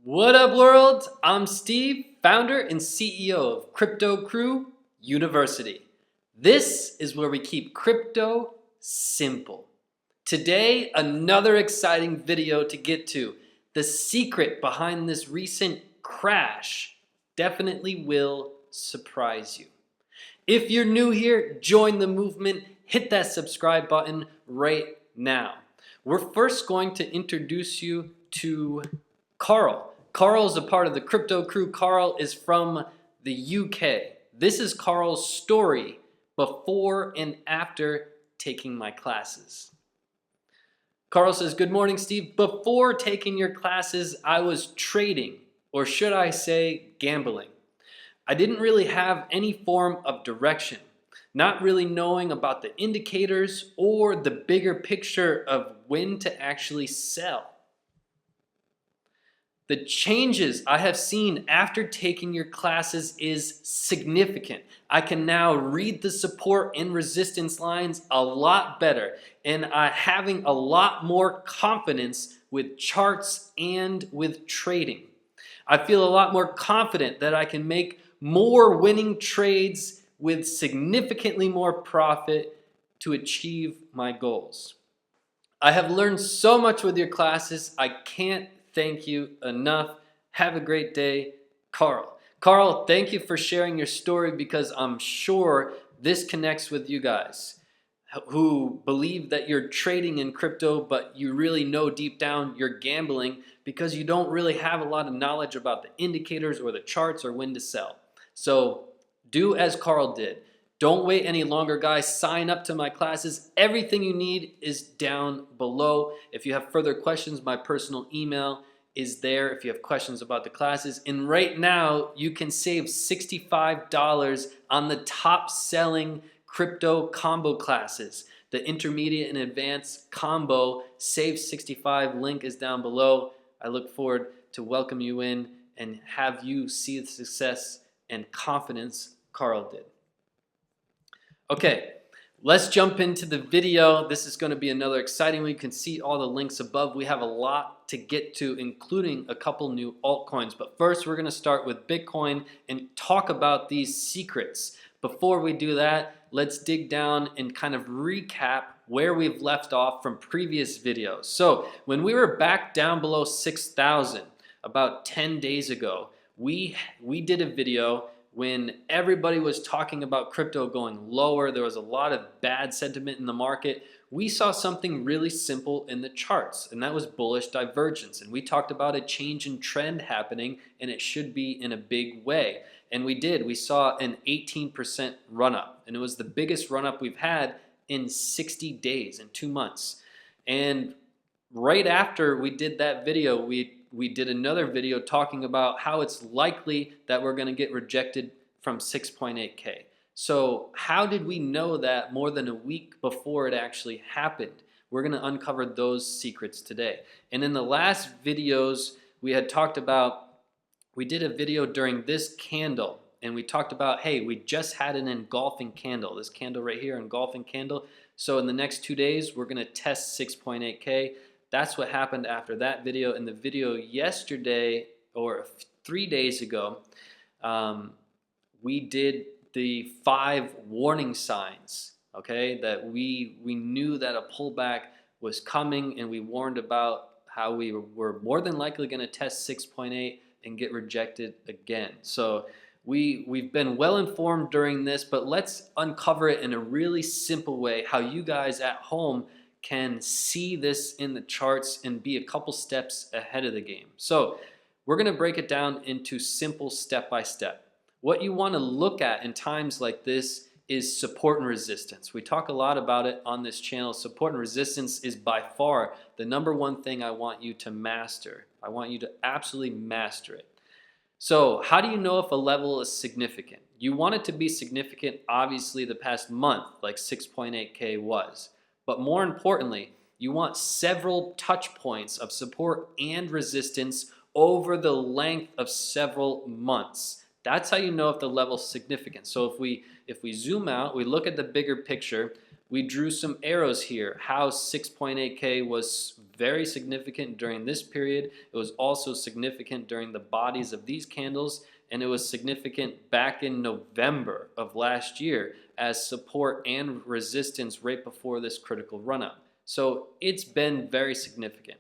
What up, world? I'm Steve, founder and CEO of Crypto Crew University. This is where we keep crypto simple. Today, another exciting video to get to. The secret behind this recent crash definitely will surprise you. If you're new here, join the movement. Hit that subscribe button right now. We're first going to introduce you to Carl. Carl is a part of the Crypto Crew. Carl is from the UK. This is Carl's story before and after taking my classes. Carl says, "Good morning, Steve. Before taking your classes, I was trading, or should I say gambling. I didn't really have any form of direction, not really knowing about the indicators or the bigger picture of when to actually sell. The changes I have seen after taking your classes is significant. I can now read the support and resistance lines a lot better, and I'm having a lot more confidence with charts and with trading. I feel a lot more confident that I can make more winning trades with significantly more profit to achieve my goals. I have learned so much with your classes. I can't thank you enough. Have a great day, Carl." Carl, thank you for sharing your story because I'm sure this connects with you guys who believe that you're trading in crypto, but you really know deep down you're gambling because you don't really have a lot of knowledge about the indicators or the charts or when to sell. So do as Carl did. Don't wait any longer, guys. Sign up to my classes. Everything you need is down below. If you have further questions, my personal email is there if you have questions about the classes. And right now, you can save $65 on the top selling crypto combo classes. The intermediate and advanced combo, save 65, link is down below. I look forward to welcome you in and have you see the success and confidence Carl did. Okay, let's jump into the video. This is going to be another exciting one. You can see all the links above. We have a lot to get to, including a couple new altcoins. But first, we're going to start with Bitcoin and talk about these secrets. Before we do that, let's dig down and kind of recap where we've left off from previous videos. So when we were back down below 6,000 about 10 days ago, we did a video when everybody was talking about crypto going lower. There was a lot of bad sentiment in the market. We saw something really simple in the charts, and that was bullish divergence. And we talked about a change in trend happening, and it should be in a big way. And we did. We saw an 18% run-up, and it was the biggest run-up we've had in 60 days, in 2 months. And right after we did that video, we did another video talking about how it's likely that we're going to get rejected from 6.8K. So how did we know that more than a week before it actually happened? We're going to uncover those secrets today. And in the last videos, we had talked about, we did a video during this candle, and we talked about, hey, we just had an engulfing candle, this candle right here, engulfing candle. So in the next 2 days, we're going to test 6.8K. That's what happened after that video. In the video yesterday, or 3 days ago, we did the 5 warning signs, okay, that we knew that a pullback was coming, and we warned about how we were more than likely going to test 6.8 and get rejected again. So we've been well informed during this, but let's uncover it in a really simple way, how you guys at home can see this in the charts and be a couple steps ahead of the game. So we're going to break it down into simple step-by-step. What you want to look at in times like this is support and resistance. We talk a lot about it on this channel. Support and resistance is by far the #1 thing I want you to master. I want you to absolutely master it. So how do you know if a level is significant? You want it to be significant, obviously, the past month, like 6.8K was. But more importantly, you want several touch points of support and resistance over the length of several months. That's how you know if the level's significant. So if we zoom out, we look at the bigger picture, We drew some arrows here, how 6.8K was very significant during this period. It was also significant during the bodies of these candles, and it was significant back in November of last year as support and resistance right before this critical run-up. So it's been very significant.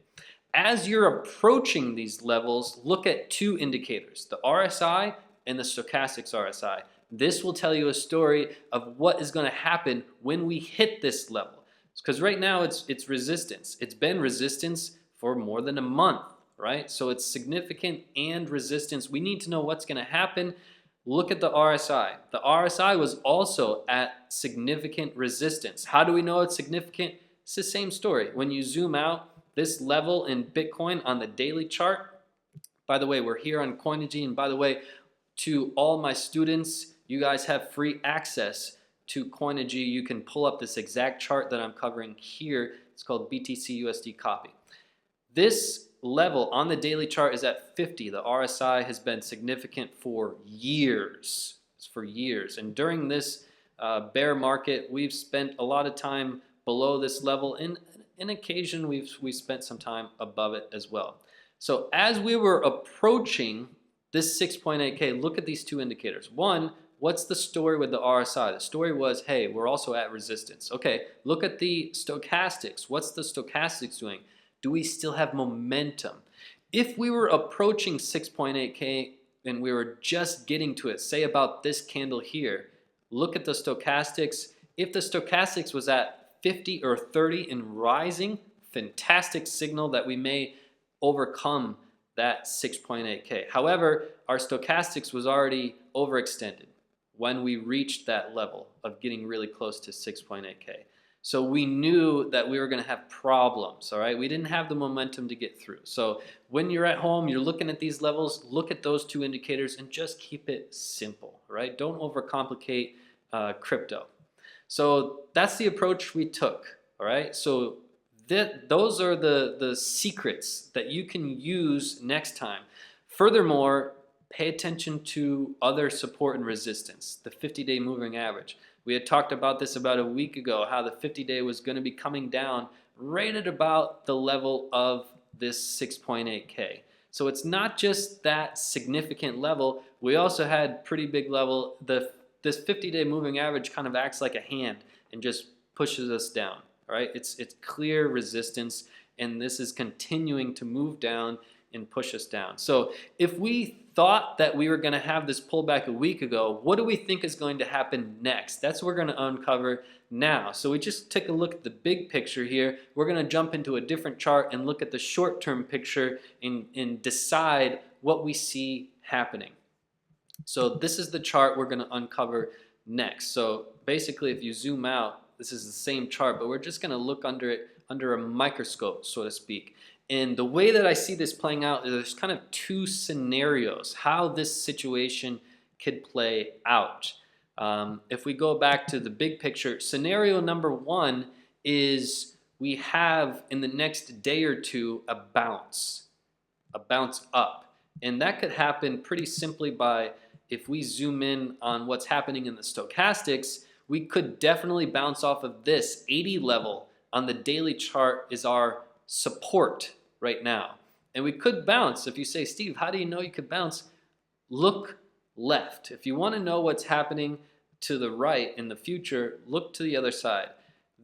As you're approaching these levels, look at two indicators, the RSI and the stochastics RSI. This will tell you a story of what is going to happen when we hit this level. Because right now it's resistance. It's been resistance for more than a month, right? So it's significant and resistance. We need to know what's going to happen. Look at the RSI. The RSI was also at significant resistance. How do we know it's significant? It's the same story. When you zoom out, this level in Bitcoin on the daily chart, by the way, we're here on Coinigy, and by the way, to all my students, you guys have free access to Coinigy. You can pull up this exact chart that I'm covering here. It's called BTC USD copy. This level on the daily chart is at 50. The RSI has been significant for years. It's for years. And during this bear market, we've spent a lot of time below this level. And on occasion, we've spent some time above it as well. So as we were approaching this 6.8K, look at these two indicators. One, what's the story with the RSI? The story was, hey, we're also at resistance. Okay, look at the stochastics. What's the stochastics doing? Do we still have momentum? If we were approaching 6.8K and we were just getting to it, say about this candle here, look at the stochastics. If the stochastics was at 50 or 30 and rising, fantastic signal that we may overcome that 6.8K. However, our stochastics was already overextended when we reached that level of getting really close to 6.8K. So we knew that we were going to have problems, all right? We didn't have the momentum to get through. So when you're at home, you're looking at these levels, look at those two indicators and just keep it simple, right? Don't overcomplicate crypto. So that's the approach we took, all right? So those are the secrets that you can use next time. Furthermore, pay attention to other support and resistance, the 50-day moving average. We had talked about this about a week ago, how the 50-day was going to be coming down right at about the level of this 6.8K. So it's not just that significant level. We also had pretty big level. This 50-day moving average kind of acts like a hand and just pushes us down. Right? It's clear resistance, and this is continuing to move down and push us down. So if we thought that we were going to have this pullback a week ago, what do we think is going to happen next? That's what we're going to uncover now. So we just took a look at the big picture here. We're going to jump into a different chart and look at the short-term picture and decide what we see happening. So this is the chart we're going to uncover next. So basically, if you zoom out, this is the same chart, but we're just going to look under it under a microscope, so to speak. And the way that I see this playing out is there's kind of two scenarios, how this situation could play out. If we go back to the big picture, scenario number one is we have in the next day or two a bounce up. And that could happen pretty simply by, if we zoom in on what's happening in the stochastics, we could definitely bounce off of this 80 level on the daily chart is our support right now. And we could bounce. If you say, Steve, how do you know you could bounce? Look left. If you want to know what's happening to the right in the future, look to the other side.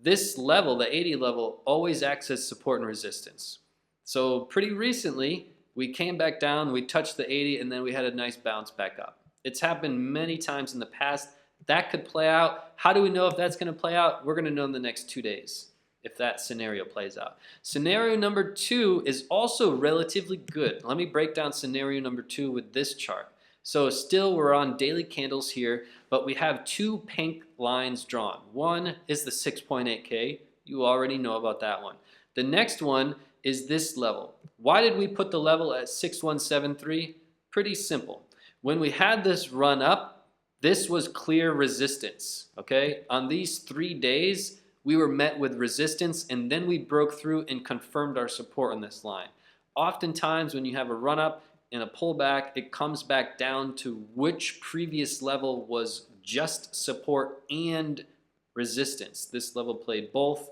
This level, the 80 level, always acts as support and resistance. So pretty recently, we came back down, we touched the 80, and then we had a nice bounce back up. It's happened many times in the past. That could play out. How do we know if that's going to play out? We're going to know in the next 2 days if that scenario plays out. Scenario number two is also relatively good. Let me break down scenario number two with this chart. So still we're on daily candles here, but we have two pink lines drawn. One is the 6.8K. You already know about that one. The next one is this level. Why did we put the level at 6173? Pretty simple. When we had this run up, this was clear resistance, okay? On these 3 days, we were met with resistance, and then we broke through and confirmed our support on this line. Oftentimes, when you have a run-up and a pullback, it comes back down to which previous level was just support and resistance. This level played both.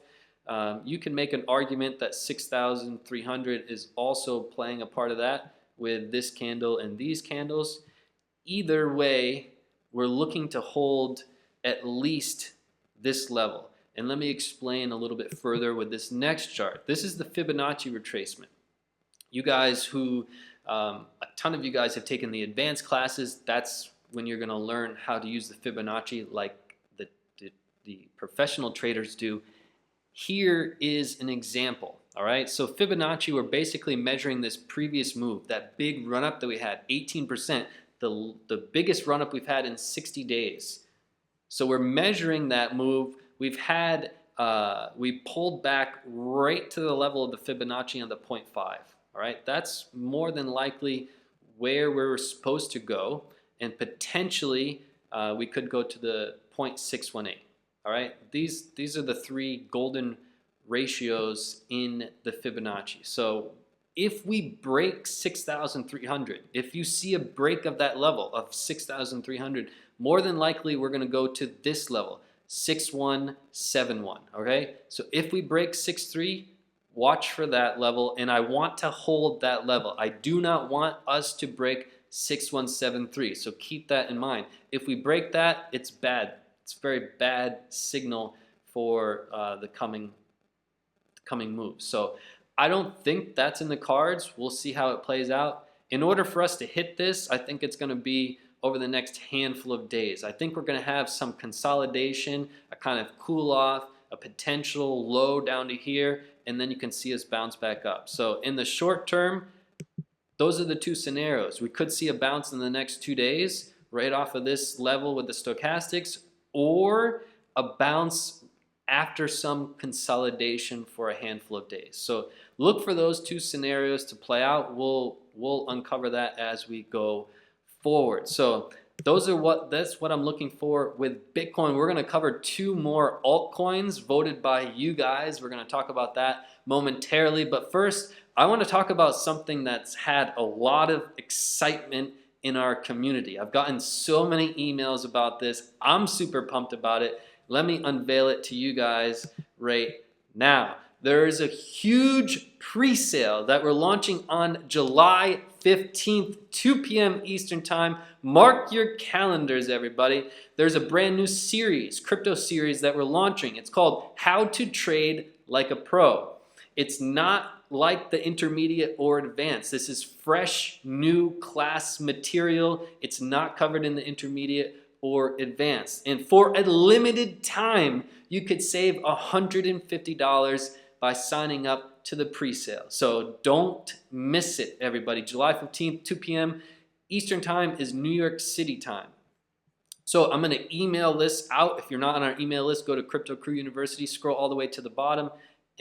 You can make an argument that 6,300 is also playing a part of that with this candle and these candles. Either way, we're looking to hold at least this level. And let me explain a little bit further with this next chart. This is the Fibonacci retracement. You guys who, a ton of you guys have taken the advanced classes, that's when you're going to learn how to use the Fibonacci like the professional traders do. Here is an example. All right, so Fibonacci, we're basically measuring this previous move, that big run up that we had, 18%, the biggest run up we've had in 60 days. So we're measuring that move. We've had, we pulled back right to the level of the Fibonacci on the 0.5. All right, that's more than likely where we're supposed to go, and potentially we could go to the 0.618. All right, these are the three golden ratios in the Fibonacci. So if we break 6,300, if you see a break of that level of 6,300, more than likely we're going to go to this level, 6,171. Okay, so if we break 6,3, watch for that level, and I want to hold that level. I do not want us to break 6,173. So keep that in mind. If we break that, it's bad. It's a very bad signal for the coming moves. So I don't think that's in the cards. We'll see how it plays out. In order for us to hit this, I think it's going to be over the next handful of days. I think we're going to have some consolidation, a kind of cool off, a potential low down to here, and then you can see us bounce back up. So in the short term, those are the two scenarios. We could see a bounce in the next 2 days right off of this level with the stochastics, or a bounce after some consolidation for a handful of days. So look for those two scenarios to play out. We'll uncover that as we go forward. So that's what I'm looking for with Bitcoin. We're going to cover 2 more altcoins voted by you guys. We're going to talk about that momentarily. But first, I want to talk about something that's had a lot of excitement in our community. I've gotten so many emails about this. I'm super pumped about it. Let me unveil it to you guys right now. There is a huge pre-sale that we're launching on July 15th, 2 p.m. Eastern Time. Mark your calendars, everybody. There's a brand new series, crypto series that we're launching. It's called How to Trade Like a Pro. It's not like the intermediate or advanced. This is fresh, new class material. It's not covered in the intermediate or advanced. And for a limited time, you could save $150 by signing up to the pre-sale. So don't miss it, everybody. July 15th, 2 p.m. Eastern Time is New York City time. So I'm going to email this out. If you're not on our email list, go to Crypto Crew University, scroll all the way to the bottom,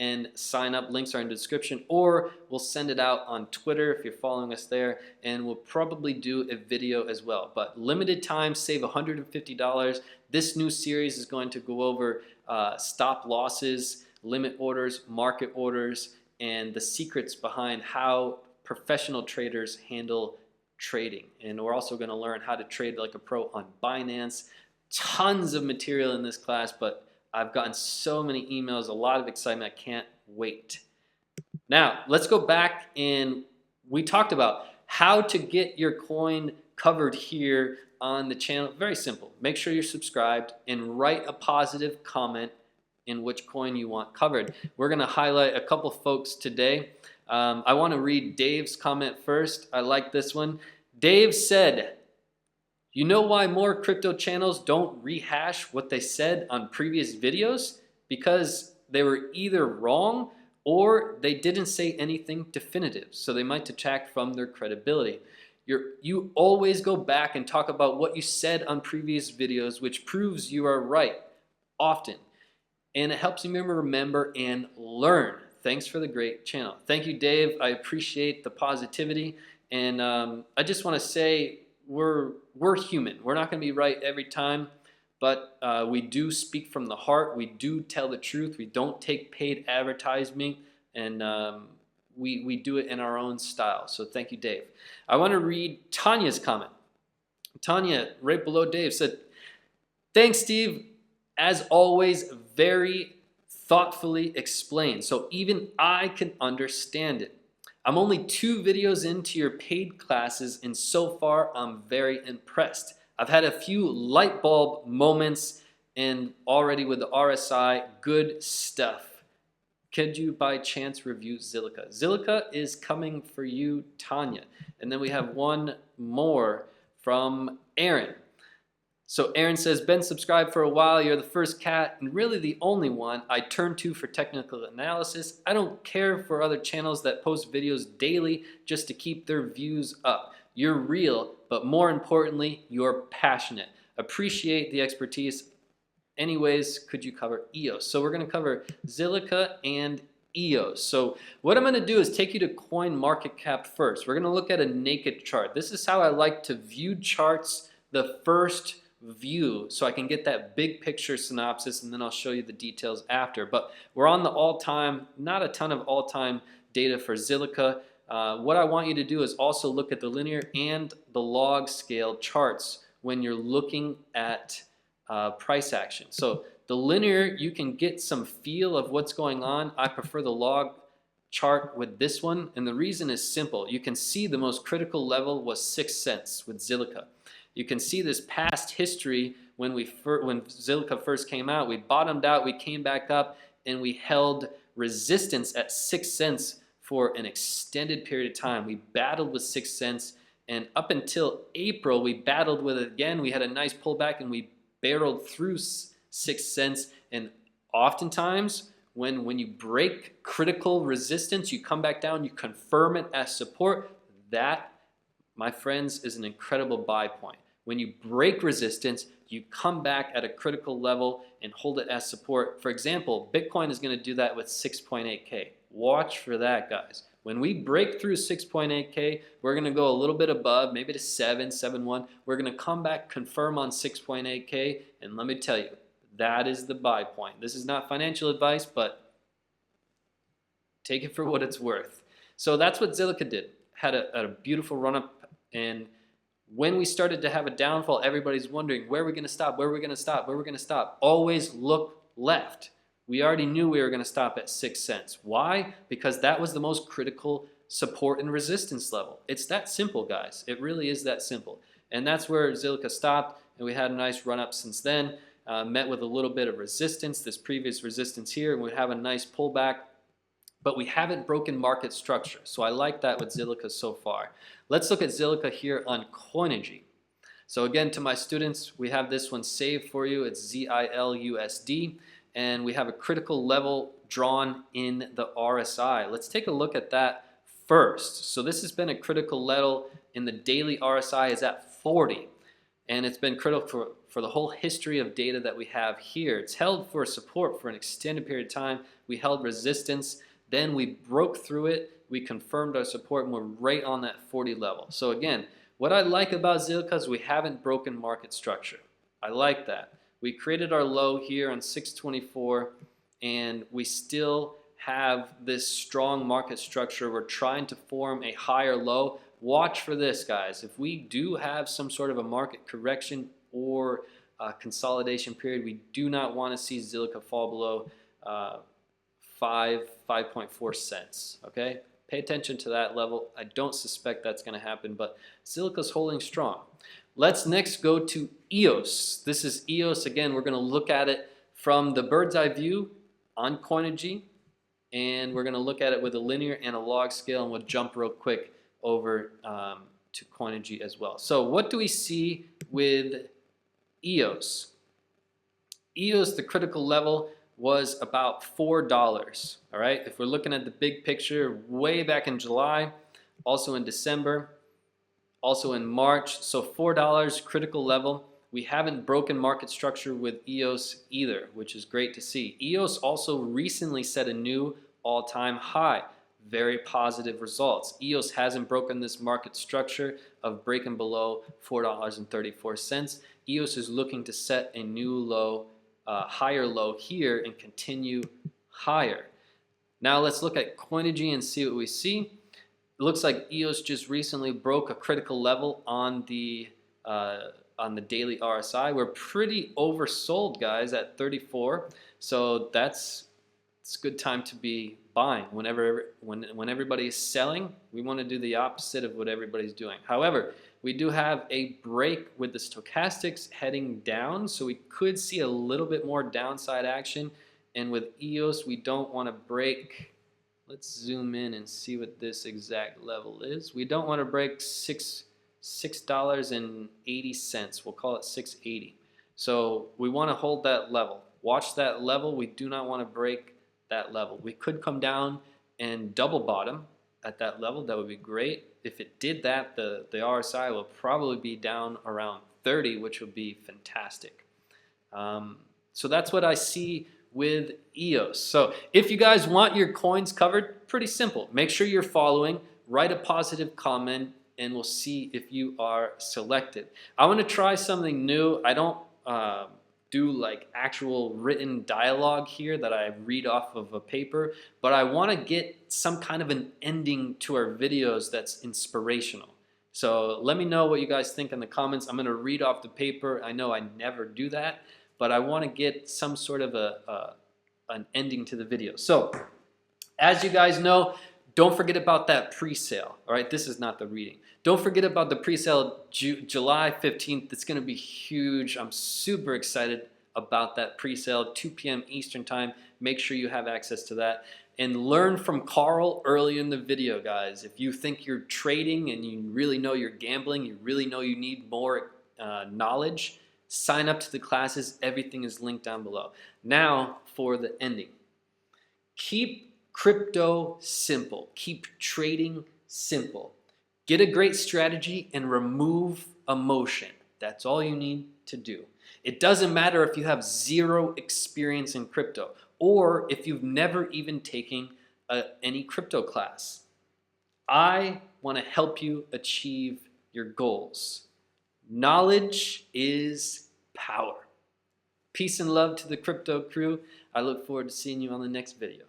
and sign up. Links are in the description, or we'll send it out on Twitter if you're following us there, and we'll probably do a video as well. But limited time, save $150. This new series is going to go over stop losses, limit orders, market orders, and the secrets behind how professional traders handle trading. And we're also going to learn how to trade like a pro on Binance. Tons of material in this class, but I've gotten so many emails, a lot of excitement. I can't wait. Now, let's go back, and we talked about how to get your coin covered here on the channel. Very simple. Make sure you're subscribed and write a positive comment in which coin you want covered. We're going to highlight a couple folks today. I want to read Dave's comment first. I like this one. Dave said, "You know why more crypto channels don't rehash what they said on previous videos? Because they were either wrong or they didn't say anything definitive, so they might detract from their credibility. You always go back and talk about what you said on previous videos, which proves you are right often. And it helps me remember and learn. Thanks for the great channel." Thank you, Dave. I appreciate the positivity. And I just want to say we're human. We're not going to be right every time, but we do speak from the heart. We do tell the truth. We don't take paid advertising, and we do it in our own style. So thank you, Dave. I want to read Tanya's comment. Tanya, right below Dave, said, "Thanks, Steve. As always, very thoughtfully explained, so even I can understand it. I'm only 2 videos into your paid classes, and so far I'm very impressed. I've had a few light bulb moments, and already with the RSI, good stuff. Could you by chance review Zilliqa? Zilliqa is coming for you, Tanya. And then we have one more from Aaron. So Aaron says, been subscribed for a while. You're the first cat and really the only one I turn to for technical analysis. I don't care for other channels that post videos daily just to keep their views up. You're real, but more importantly, you're passionate. Appreciate the expertise. Anyways, could you cover EOS? So we're going to cover Zilliqa and EOS. So what I'm going to do is take you to CoinMarketCap first. We're going to look at a naked chart. This is how I like to view charts the first view, so I can get that big picture synopsis, and then I'll show you the details after. But we're on the all-time, not a ton of all-time data for Zilliqa. What I want you to do is also look at the linear and the log scale charts when you're looking at price action. So the linear, you can get some feel of what's going on. I prefer the log chart with this one, and the reason is simple. You can see the most critical level was 6 cents with Zilliqa. You can see this past history when Zilliqa first came out. We bottomed out, we came back up, and we held resistance at 6 cents for an extended period of time. We battled with 6 cents, and up until April, we battled with it again. We had a nice pullback, and we barreled through 6 cents. And oftentimes, when you break critical resistance, you come back down, you confirm it as support. That, my friends, is an incredible buy point. When you break resistance, you come back at a critical level and hold it as support. For example, Bitcoin is going to do that with 6.8K. Watch for that, guys. When we break through 6.8K, we're going to go a little bit above, maybe to 7.1. We're going to come back, confirm on 6.8K, and let me tell you, that is the buy point. This is not financial advice, but take it for what it's worth. So that's what Zilliqa did. Had a beautiful run-up, and when we started to have a downfall, everybody's wondering, where are we going to stop? Where are we going to stop? Where are we going to stop? Always look left. We already knew we were going to stop at 6 cents. Why? Because that was the most critical support and resistance level. It's that simple, guys. It really is that simple. And that's where Zilliqa stopped, and we had a nice run-up since then. Met with a little bit of resistance, this previous resistance here, and we have a nice pullback. But we haven't broken market structure. So I like that with Zilliqa so far. Let's look at Zilliqa here on Coinigy. So again, to my students, we have this one saved for you. It's ZILUSD. And we have a critical level drawn in the RSI. Let's take a look at that first. So this has been a critical level in the daily RSI is at 40. And it's been critical for the whole history of data that we have here. It's held for support for an extended period of time. We held resistance. Then we broke through it, we confirmed our support, and we're right on that 40 level. So again, what I like about Zilliqa is we haven't broken market structure. I like that. We created our low here on 624, and we still have this strong market structure. We're trying to form a higher low. Watch for this, guys. If we do have some sort of a market correction or consolidation period, we do not want to see Zilliqa fall below 5.4 cents. Okay, pay attention to that level. I don't suspect that's going to happen, but Zilliqa's holding strong. Let's next go to EOS. This is EOS. Again, we're going to look at it from the bird's eye view on Coinigy, and we're going to look at it with a linear and a log scale, and we'll jump real quick over to Coinigy as well. So what do we see with EOS? EOS, the critical level was about $4. All right, if we're looking at the big picture, way back in July, also in December, also in March. So $4 critical level. We haven't broken market structure with EOS either, which is great to see. EOS also recently set a new all-time high. Very positive results. EOS hasn't broken this market structure of breaking below $4.34. EOS is looking to set a new low, higher low here and continue higher. Now let's look at Coinigy and see what we see. It looks like EOS just recently broke a critical level on the on the daily RSI. We're pretty oversold, guys, at 34. So it's a good time to be buying. When everybody's selling, we want to do the opposite of what everybody's doing. However, we do have a break with the stochastics heading down, so we could see a little bit more downside action. And with EOS, we don't want to break. Let's zoom in and see what this exact level is. We don't want to break $6.80. We'll call it 6.80. So we want to hold that level. Watch that level. We do not want to break that level. We could come down and double bottom at that level. That would be great. If it did that, the RSI will probably be down around 30, which would be fantastic. So that's what I see with EOS. So if you guys want your coins covered, pretty simple. Make sure you're following, write a positive comment, and we'll see if you are selected. I want to try something new. I don't do like actual written dialogue here that I read off of a paper, but I want to get some kind of an ending to our videos that's inspirational. So let me know what you guys think in the comments. I'm going to read off the paper. I know I never do that, but I want to get some sort of an ending to the video. So as you guys know, don't forget about that pre-sale. All right, this is not the reading. Don't forget about the pre-sale July 15th. It's going to be huge. I'm super excited about that pre-sale, 2 p.m. Eastern time. Make sure you have access to that. And learn from Carl early in the video, guys. If you think you're trading and you really know you're gambling, you really know you need more knowledge, sign up to the classes. Everything is linked down below. Now for the ending. Keep crypto simple. Keep trading simple. Get a great strategy and remove emotion. That's all you need to do. It doesn't matter if you have zero experience in crypto or if you've never even taken any crypto class. I want to help you achieve your goals. Knowledge is power. Peace and love to the crypto crew. I look forward to seeing you on the next video.